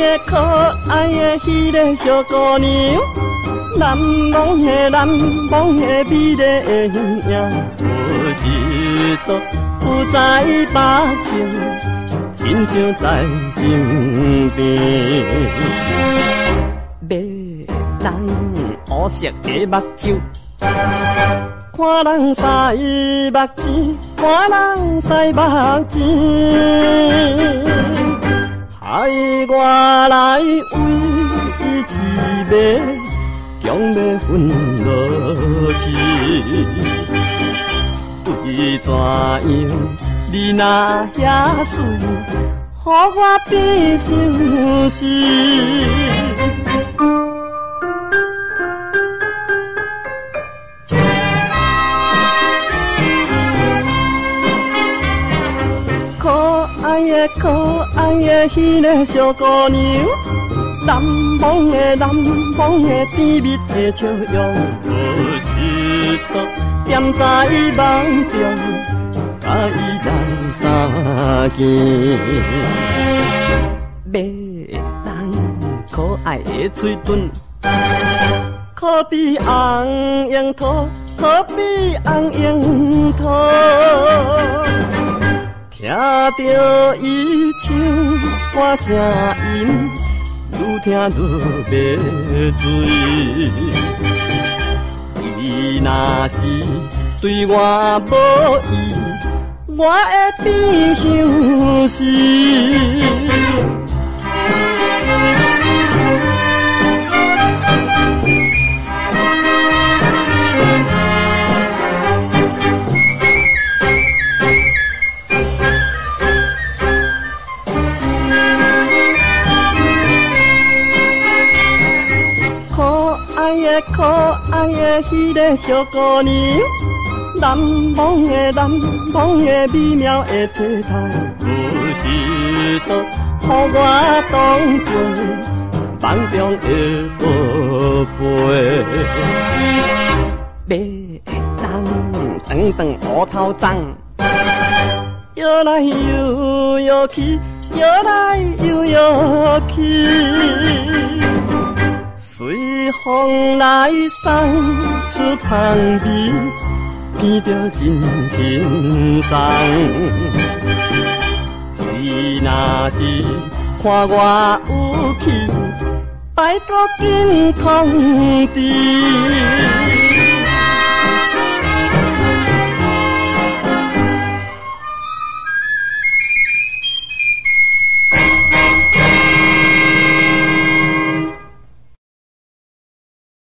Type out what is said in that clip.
的可爱的迄个小姑娘，难忘的难忘的美丽的形影，何时都不在目前，亲像在身边。迷人乌色的目睭，看人使目睭，看人使目睭。害我来为伊痴迷，强要分落去。为怎样你若遐水，予我变相思？可爱的迄个小姑娘，难忘的难忘的甜蜜的笑容，何时都踮在梦中，甲伊人相见。迷人可爱的嘴唇，可比红樱桃，可比红樱桃。听着伊唱歌声音，愈听愈迷醉。伊若是对我无意，我会变相思。可爱的迄个小姑娘，难忘的难忘的美妙的体态，何时都予我当作梦中的宝贝。迷人长长乌头鬃，摇来摇摇去，摇来摇摇去。随风来送出香味，闻着真轻松。伊若是看我有气，拜托紧通知。